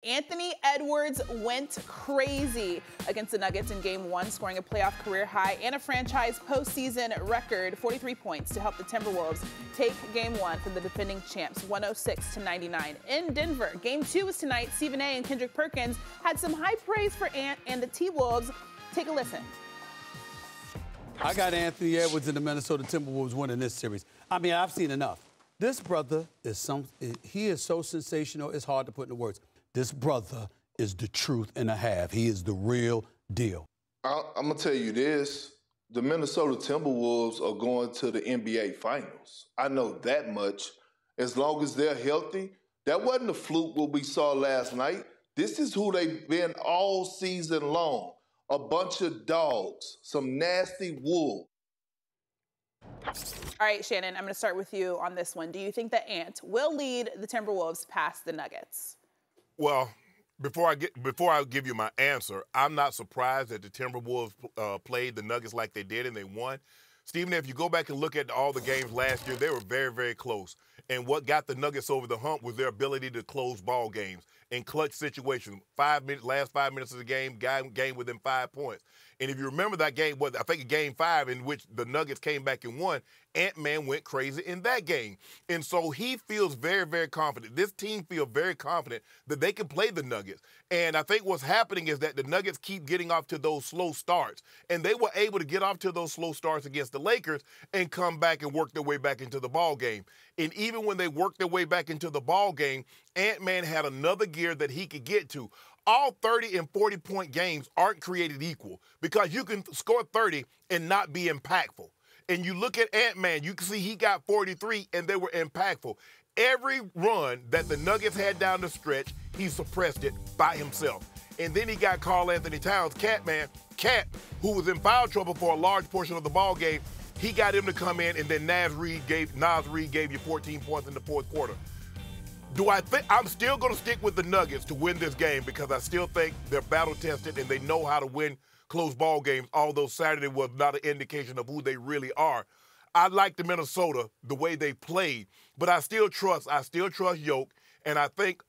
Anthony Edwards went crazy against the Nuggets in Game 1, scoring a playoff career high and a franchise postseason record 43 points to help the Timberwolves take Game 1 from the defending champs 106-99. In Denver, Game 2 is tonight. Stephen A. and Kendrick Perkins had some high praise for Ant and the T-Wolves. Take a listen. I got Anthony Edwards and the Minnesota Timberwolves winning this series. I mean, I've seen enough. This brother he is so sensational, it's hard to put into words. This brother is the truth and a half. He is the real deal. I'm going to tell you this. The Minnesota Timberwolves are going to the NBA Finals. I know that much. As long as they're healthy, that wasn't a fluke what we saw last night. This is who they've been all season long. A bunch of dogs, some nasty wolves. All right, Shannon, I'm going to start with you on this one. Do you think that Ant will lead the Timberwolves past the Nuggets? Well, before I give you my answer, I'm not surprised that the Timberwolves played the Nuggets like they did and they won. Stephen, if you go back and look at all the games last year, they were very, very close. And what got the Nuggets over the hump was their ability to close ball games in clutch situations. Last 5 minutes of the game within 5 points. And if you remember that game, I think Game 5 in which the Nuggets came back and won, Ant-Man went crazy in that game. And so he feels very, very confident. This team feels very confident that they can play the Nuggets. And I think what's happening is that the Nuggets keep getting off to those slow starts. And they were able to get off to those slow starts against the Lakers and come back and work their way back into the ball game. And even when they worked their way back into the ball game, Ant-Man had another gear that he could get to. All 30 and 40-point games aren't created equal because you can score 30 and not be impactful. And you look at Ant-Man, you can see he got 43 and they were impactful. Every run that the Nuggets had down the stretch, he suppressed it by himself. And then he got Karl Anthony Towns, Cat, who was in foul trouble for a large portion of the ball game. He got him to come in, and then Naz Reid gave you 14 points in the fourth quarter. I'm still going to stick with the Nuggets to win this game because I still think they're battle-tested and they know how to win close ball games, although Saturday was not an indication of who they really are. I like the Minnesota, the way they played, but I still trust Jokic, and I think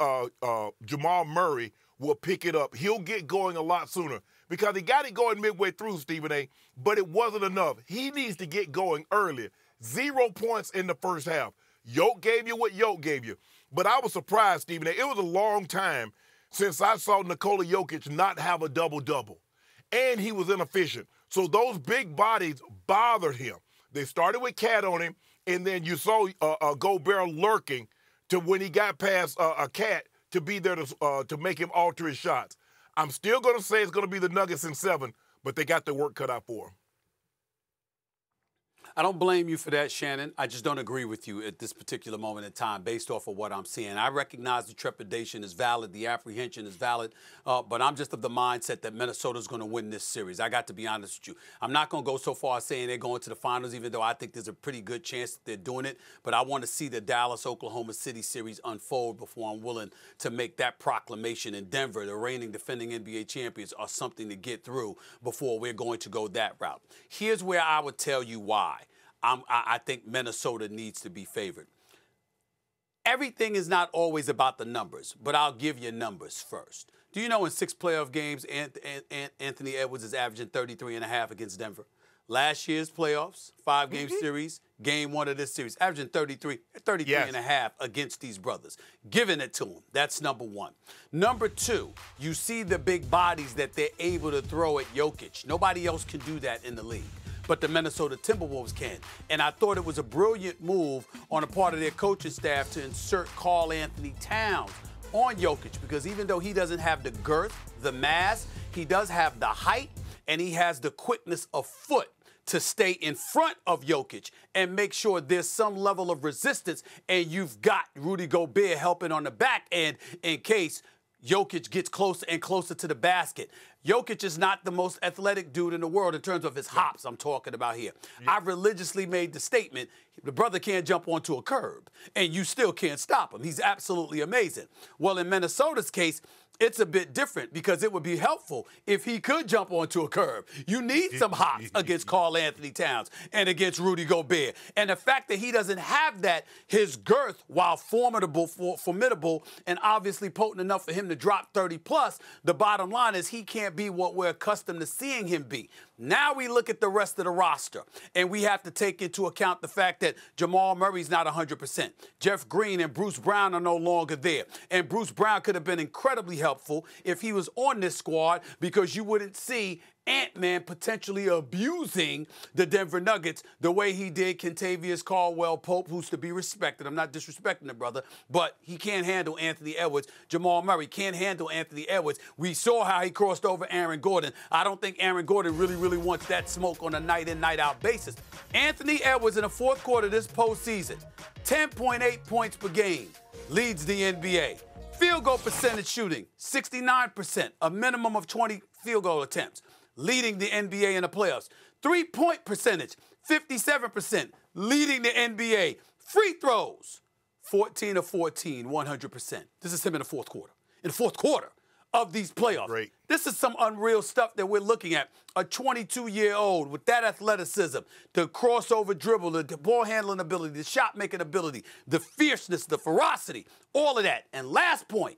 Jamal Murray will pick it up. He'll get going a lot sooner because he got it going midway through, Stephen A., but it wasn't enough. He needs to get going earlier. 0 points in the first half. Jokic gave you what Jokic gave you. But I was surprised, Stephen A. It was a long time since I saw Nikola Jokic not have a double-double. And he was inefficient. So those big bodies bothered him. They started with Cat on him, and then you saw Gobert lurking to when he got past a Cat to be there to make him alter his shots. I'm still going to say it's going to be the Nuggets in 7, but they got their work cut out for them. I don't blame you for that, Shannon. I just don't agree with you at this particular moment in time based off of what I'm seeing. I recognize the trepidation is valid, the apprehension is valid, but I'm just of the mindset that Minnesota's going to win this series. I got to be honest with you. I'm not going to go so far as saying they're going to the finals, even though I think there's a pretty good chance that they're doing it, but I want to see the Dallas-Oklahoma City series unfold before I'm willing to make that proclamation in Denver. The reigning defending NBA champions are something to get through before we're going to go that route. Here's where I would tell you why. I think Minnesota needs to be favored. Everything is not always about the numbers, but I'll give you numbers first. Do you know in 6 playoff games, Anthony Edwards is averaging 33.5 against Denver? Last year's playoffs, 5-game series, Game 1 of this series, averaging 33.5 against these brothers. Giving it to them. That's number one. Number two, you see the big bodies that they're able to throw at Jokic. Nobody else can do that in the league, but the Minnesota Timberwolves can. And I thought it was a brilliant move on the part of their coaching staff to insert Karl Anthony Towns on Jokic, because even though he doesn't have the girth, the mass, he does have the height, and he has the quickness of foot to stay in front of Jokic and make sure there's some level of resistance, and you've got Rudy Gobert helping on the back end in case Jokic gets closer and closer to the basket. Jokic is not the most athletic dude in the world in terms of his hops I'm talking about here. Yeah. I've religiously made the statement, the brother can't jump onto a curb, and you still can't stop him. He's absolutely amazing. Well, in Minnesota's case, it's a bit different because it would be helpful if he could jump onto a curb. You need some hops against Karl Anthony Towns and against Rudy Gobert. And the fact that he doesn't have that, his girth, while formidable and obviously potent enough for him to drop 30+, the bottom line is he can't be what we're accustomed to seeing him be. Now we look at the rest of the roster, and we have to take into account the fact that Jamal Murray's not 100%. Jeff Green and Bruce Brown are no longer there. And Bruce Brown could have been incredibly helpful if he was on this squad, because you wouldn't see Ant-Man potentially abusing the Denver Nuggets the way he did Kentavious Caldwell-Pope, who's to be respected. I'm not disrespecting the brother, but he can't handle Anthony Edwards. Jamal Murray can't handle Anthony Edwards. We saw how he crossed over Aaron Gordon. I don't think Aaron Gordon really wants that smoke on a night-in, night-out basis. Anthony Edwards in the fourth quarter of this postseason, 10.8 points per game, leads the NBA. Field goal percentage shooting, 69%, a minimum of 20 field goal attempts, leading the NBA in the playoffs. Three-point percentage, 57%, leading the NBA. Free throws, 14 of 14, 100%. This is him in the fourth quarter. In the fourth quarter of these playoffs. Great. This is some unreal stuff that we're looking at. A 22-year-old with that athleticism, the crossover dribble, the ball handling ability, the shot making ability, the fierceness, the ferocity, all of that. And last point,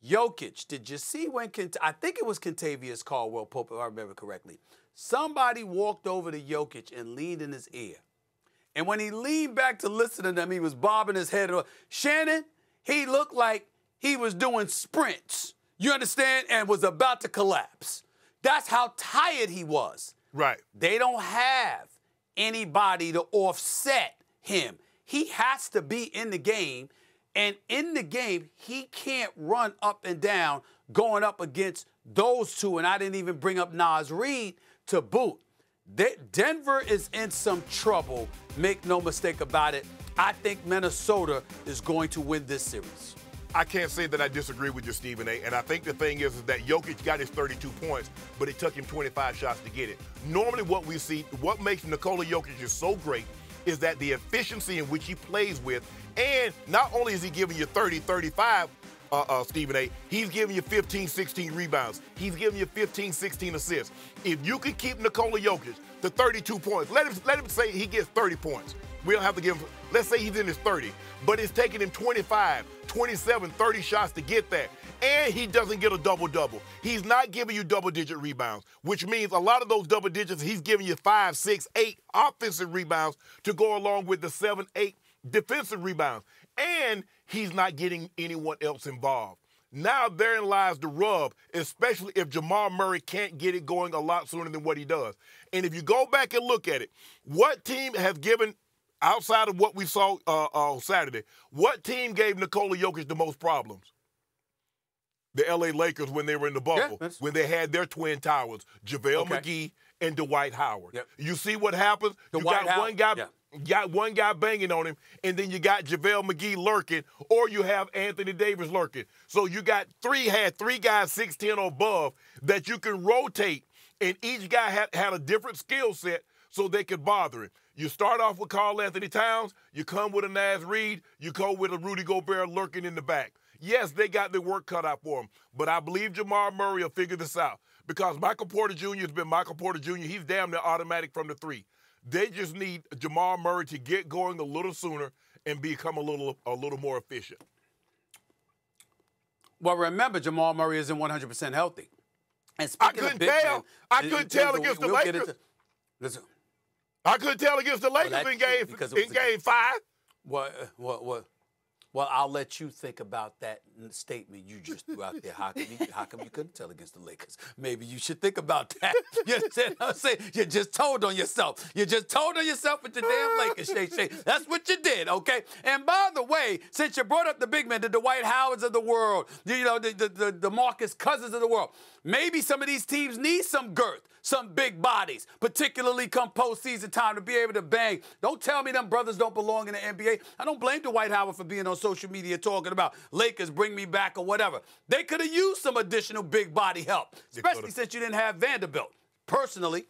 Jokic, did you see when, I think it was Kentavious Caldwell-Pope, if I remember correctly, somebody walked over to Jokic and leaned in his ear. And when he leaned back to listen to them, he was bobbing his head. Shannon, he looked like he was doing sprints, you understand, and was about to collapse. That's how tired he was. Right. They don't have anybody to offset him. He has to be in the game. And in the game, he can't run up and down going up against those two. And I didn't even bring up Naz Reid to boot. Denver is in some trouble. Make no mistake about it. I think Minnesota is going to win this series. I can't say that I disagree with you, Stephen A. And I think the thing is that Jokic got his 32 points, but it took him 25 shots to get it. Normally what we see, what makes Nikola Jokic so great is that the efficiency in which he plays with, and not only is he giving you 30, 35, Stephen A., he's giving you 15, 16 rebounds. He's giving you 15, 16 assists. If you can keep Nikola Jokic to 32 points, let him say he gets 30 points. We don't have to give him, let's say he's in his 30, but it's taking him 25, 27, 30 shots to get that. And he doesn't get a double-double. He's not giving you double-digit rebounds, which means a lot of those double digits, he's giving you 5, 6, 8 offensive rebounds to go along with the 7, 8 defensive rebounds. And he's not getting anyone else involved. Now therein lies the rub, especially if Jamal Murray can't get it going a lot sooner than what he does. And if you go back and look at it, what team has given, outside of what we saw on Saturday, what team gave Nikola Jokic the most problems? The L.A. Lakers when they were in the bubble, when they had their twin towers, JaVale McGee and Dwight Howard. Yep. You see what happens? You got one guy banging on him, and then you got JaVale McGee lurking, or you have Anthony Davis lurking. So you got three guys 6'10" or above that you can rotate, and each guy had a different skill set so they could bother him. You start off with Karl Anthony Towns, you come with a Naz Reid, you go with a Rudy Gobert lurking in the back. Yes, they got their work cut out for them, but I believe Jamal Murray will figure this out because Michael Porter Jr. has been Michael Porter Jr. He's damn near automatic from the three. They just need Jamal Murray to get going a little sooner and become a little more efficient. Well, remember, Jamal Murray isn't 100% healthy. And I couldn't tell against the Lakers. I couldn't tell against the Lakers in game 5. Well, I'll let you think about that statement you just threw out there. How come you couldn't tell against the Lakers? Maybe you should think about that. You understand what I'm saying? You just told on yourself. You just told on yourself with your damn Lakers, Shay. That's what you did, okay? And by the way, since you brought up the big men, the Dwight Howards of the world, the Marcus Cousins of the world, maybe some of these teams need some girth, some big bodies, particularly come postseason time to be able to bang. Don't tell me them brothers don't belong in the NBA. I don't blame Dwight Howard for being on social media talking about Lakers bring bring me back or whatever. They could have used some additional big body help, especially since you didn't have Vanderbilt. Personally,